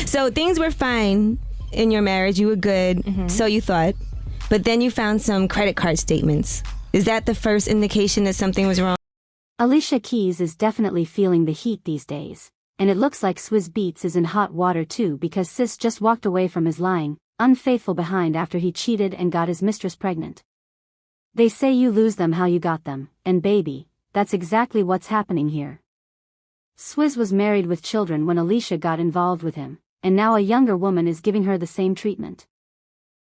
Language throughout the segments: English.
So things were fine in your marriage. You were good, so you thought. But then you found some credit card statements. Is that the first indication that something was wrong? Alicia Keys is definitely feeling the heat these days. And it looks like Swizz Beatz is in hot water too, because Sis just walked away from his lying, unfaithful behind after he cheated and got his mistress pregnant. They say you lose them how you got them, and baby, that's exactly what's happening here. Swizz was married with children when Alicia got involved with him, and now a younger woman is giving her the same treatment.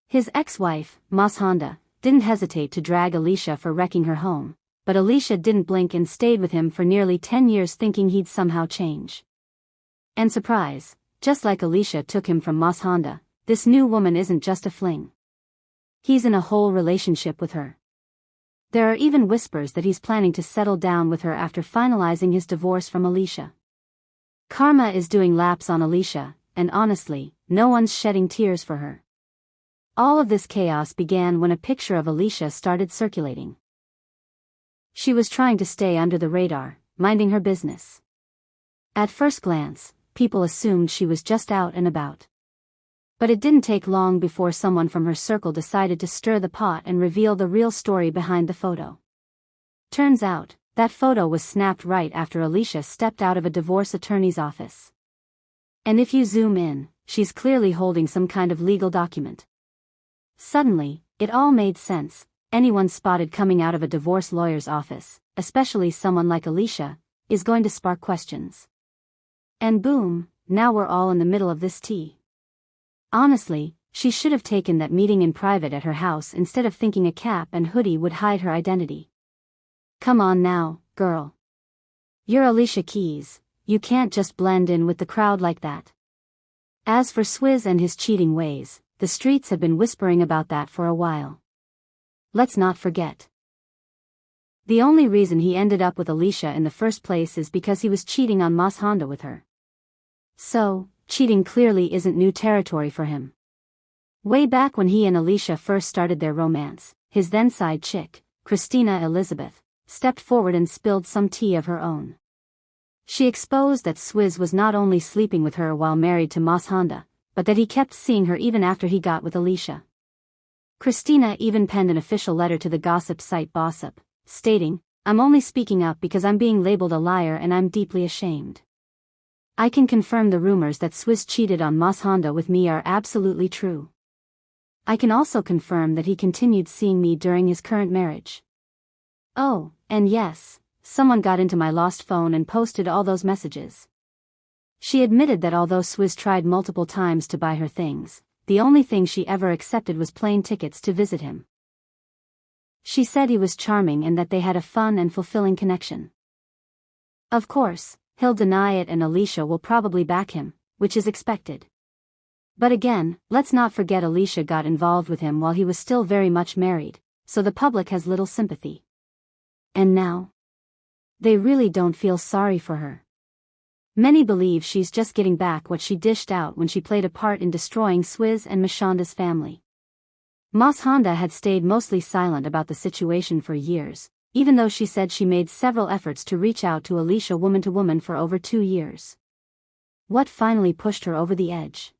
His ex-wife, Moss Honda, didn't hesitate to drag Alicia for wrecking her home, but Alicia didn't blink and stayed with him for nearly 10 years thinking he'd somehow change. And surprise, just like Alicia took him from Moss Honda, this new woman isn't just a fling. He's in a whole relationship with her. There are even whispers that he's planning to settle down with her after finalizing his divorce from Alicia. Karma is doing laps on Alicia, and honestly, no one's shedding tears for her. All of this chaos began when a picture of Alicia started circulating. She was trying to stay under the radar, minding her business. At first glance, people assumed she was just out and about. But it didn't take long before someone from her circle decided to stir the pot and reveal the real story behind the photo. Turns out, that photo was snapped right after Alicia stepped out of a divorce attorney's office. And if you zoom in, she's clearly holding some kind of legal document. Suddenly, it all made sense. Anyone spotted coming out of a divorce lawyer's office, especially someone like Alicia, is going to spark questions. And boom, now we're all in the middle of this tea. Honestly, she should have taken that meeting in private at her house instead of thinking a cap and hoodie would hide her identity. Come on now, girl. You're Alicia Keys, you can't just blend in with the crowd like that. As for Swizz and his cheating ways, the streets have been whispering about that for a while. Let's not forget. The only reason he ended up with Alicia in the first place is because he was cheating on Moss Honda with her. So, cheating clearly isn't new territory for him. Way back when he and Alicia first started their romance, his then side chick, Christina Elizabeth, stepped forward and spilled some tea of her own. She exposed that Swizz was not only sleeping with her while married to Moss Honda, but that he kept seeing her even after he got with Alicia. Christina even penned an official letter to the gossip site Bossip, stating, "I'm only speaking up because I'm being labeled a liar and I'm deeply ashamed. I can confirm the rumors that Swizz cheated on Moss Honda with me are absolutely true. I can also confirm that he continued seeing me during his current marriage. Oh, and yes, someone got into my lost phone and posted all those messages." She admitted that although Swizz tried multiple times to buy her things, the only thing she ever accepted was plane tickets to visit him. She said he was charming and that they had a fun and fulfilling connection. Of course, he'll deny it and Alicia will probably back him, which is expected. But again, let's not forget Alicia got involved with him while he was still very much married, so the public has little sympathy. And now? They really don't feel sorry for her. Many believe she's just getting back what she dished out when she played a part in destroying Swizz and Mashonda's family. Moss Honda had stayed mostly silent about the situation for years, even though she said she made several efforts to reach out to Alicia woman to woman for over 2 years. What finally pushed her over the edge?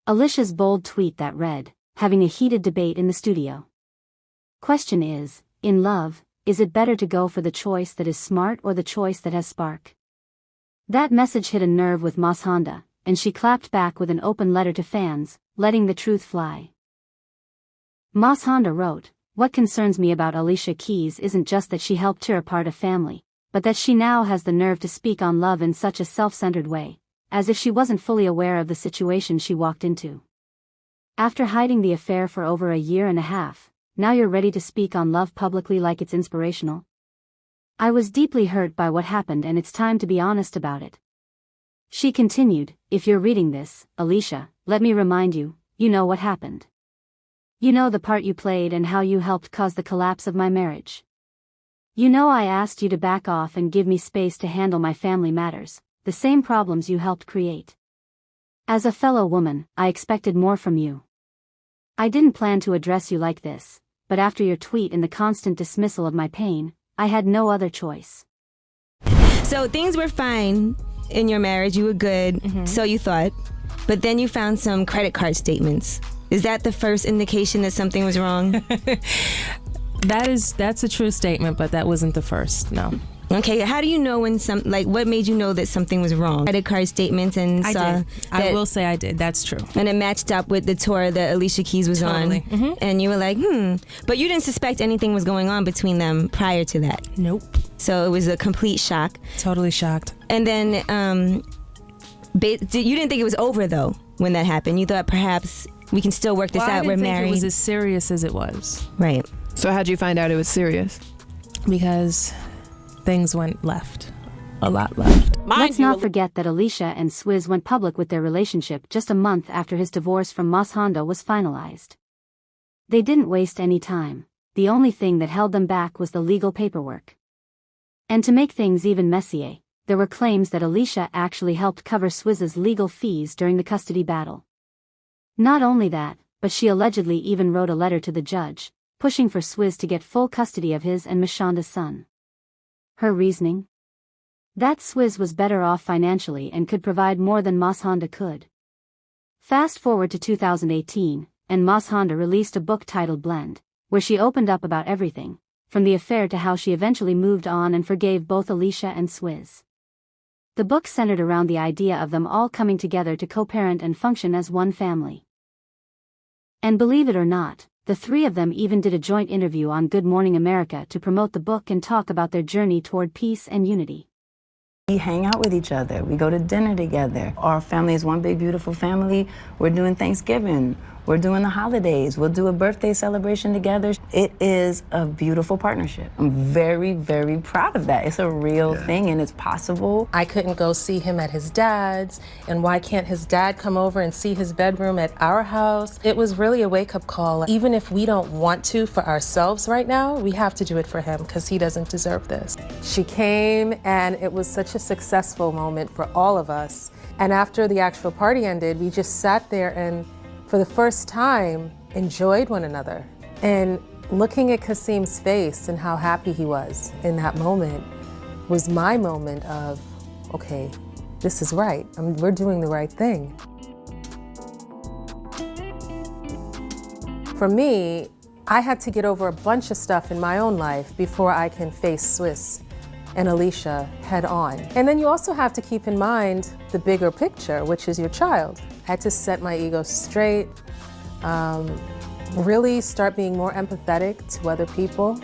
Alicia's bold tweet that read, "Having a heated debate in the studio. Question is, in love, is it better to go for the choice that is smart or the choice that has spark?" That message hit a nerve with Moss Honda, and she clapped back with an open letter to fans, letting the truth fly. Moss Honda wrote, "What concerns me about Alicia Keys isn't just that she helped tear apart a family, but that she now has the nerve to speak on love in such a self-centered way, as if she wasn't fully aware of the situation she walked into. After hiding the affair for over 1.5 years, now you're ready to speak on love publicly like it's inspirational? I was deeply hurt by what happened and it's time to be honest about it." She continued, "If you're reading this, Alicia, let me remind you, you know what happened. You know the part you played and how you helped cause the collapse of my marriage. You know I asked you to back off and give me space to handle my family matters, the same problems you helped create. As a fellow woman, I expected more from you. I didn't plan to address you like this, but after your tweet and the constant dismissal of my pain, I had no other choice." So things were fine in your marriage. You were good, so you thought. But then you found some credit card statements. Is that the first indication that something was wrong? That's a true statement, but that wasn't the first, no. Okay, how do you know when what made you know that something was wrong? Credit card statements and I will say I did. That's true. And it matched up with the tour that Alicia Keys was on. And you were like, But you didn't suspect anything was going on between them prior to that. Nope. So it was a complete shock. Totally shocked. And then you didn't think it was over, though, when that happened. You thought perhaps we can still work this out. We're married. I didn't think it was as serious as it was. Right. So how'd you find out it was serious? Because things went left. A lot left. Let's not forget that Alicia and Swizz went public with their relationship just a month after his divorce from Miss Honda was finalized. They didn't waste any time. The only thing that held them back was the legal paperwork. And to make things even messier, there were claims that Alicia actually helped cover Swizz's legal fees during the custody battle. Not only that, but she allegedly even wrote a letter to the judge, pushing for Swizz to get full custody of his and Miss Honda's son. Her reasoning? That Swizz was better off financially and could provide more than Miss Honda could. Fast forward to 2018, and Miss Honda released a book titled Blend, where she opened up about everything, from the affair to how she eventually moved on and forgave both Alicia and Swizz. The book centered around the idea of them all coming together to co-parent and function as one family. And believe it or not, the three of them even did a joint interview on Good Morning America to promote the book and talk about their journey toward peace and unity. We hang out with each other. We go to dinner together. Our family is one big, beautiful family. We're doing Thanksgiving. We're doing the holidays. We'll do a birthday celebration together. It is a beautiful partnership. I'm very, very proud of that. It's a real thing and it's possible. I couldn't go see him at his dad's, and why can't his dad come over and see his bedroom at our house? It was really a wake-up call. Even if we don't want to for ourselves right now, we have to do it for him because he doesn't deserve this. She came and it was such a successful moment for all of us. And after the actual party ended, we just sat there and for the first time, enjoyed one another. And looking at Kasim's face and how happy he was in that moment was my moment of, okay, this is right. We're doing the right thing. For me, I had to get over a bunch of stuff in my own life before I can face Swizz and Alicia head on. And then you also have to keep in mind the bigger picture, which is your child. I had to set my ego straight, really start being more empathetic to other people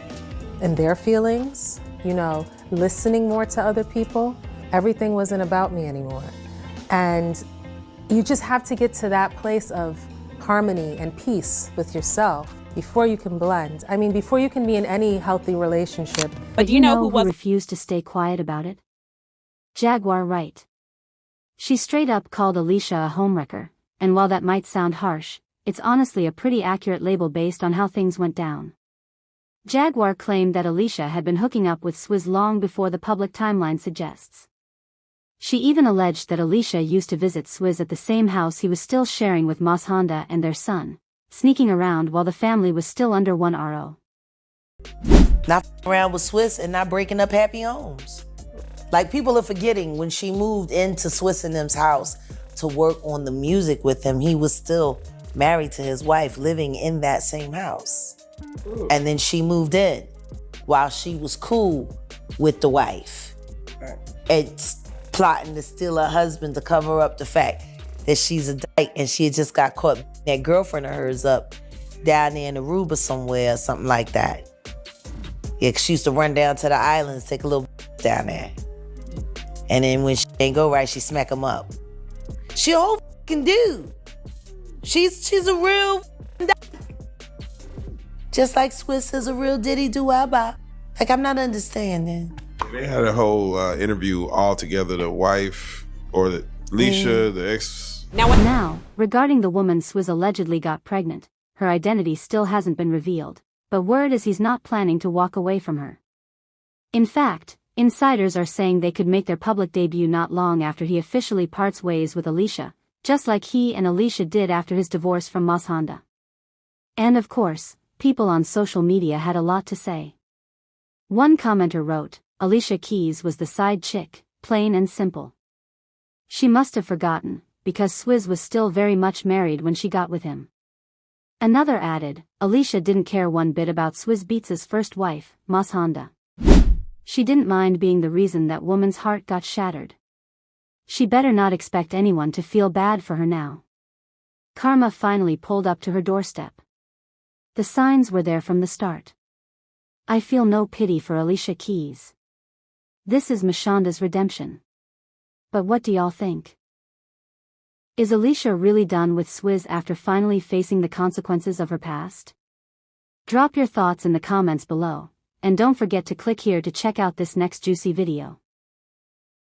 and their feelings, listening more to other people. Everything wasn't about me anymore. And you just have to get to that place of harmony and peace with yourself before you can blend. I mean, before you can be in any healthy relationship. But you know who refused to stay quiet about it? Jaguar Wright. She straight up called Alicia a homewrecker, and while that might sound harsh, it's honestly a pretty accurate label based on how things went down. Jaguar claimed that Alicia had been hooking up with Swizz long before the public timeline suggests. She even alleged that Alicia used to visit Swizz at the same house he was still sharing with Miss Honda and their son, sneaking around while the family was still under one RO. Not around with Swizz and not breaking up happy homes. Like, people are forgetting when she moved into Swizz and them's house to work on the music with him, he was still married to his wife, living in that same house. And then she moved in while she was cool with the wife. And plotting to steal her husband to cover up the fact that she's a dyke and she had just got caught that girlfriend of hers up down there in Aruba somewhere or something like that. Yeah, 'cause she used to run down to the islands, take a little down there. And then when she ain't go right, she smack him up. She a whole fucking dude. She's a real dyke. Just like Swizz is a real diddy do-wabba. Like, I'm not understanding. They had a whole interview all together, the wife, or the Alicia, the ex. Now, regarding the woman Swizz allegedly got pregnant, her identity still hasn't been revealed, but word is he's not planning to walk away from her. In fact, insiders are saying they could make their public debut not long after he officially parts ways with Alicia, just like he and Alicia did after his divorce from Miss Honda. And of course, people on social media had a lot to say. One commenter wrote, "Alicia Keys was the side chick, plain and simple. She must have forgotten, because Swizz was still very much married when she got with him. Another added, Alicia didn't care one bit about Swiss Beatz's first wife, Mas Honda. She didn't mind being the reason that woman's heart got shattered. She better not expect anyone to feel bad for her now. Karma finally pulled up to her doorstep. The signs were there from the start. I feel no pity for Alicia Keys. This is Mashonda's redemption. But what do y'all think? Is Alicia really done with Swizz after finally facing the consequences of her past? Drop your thoughts in the comments below, and don't forget to click here to check out this next juicy video.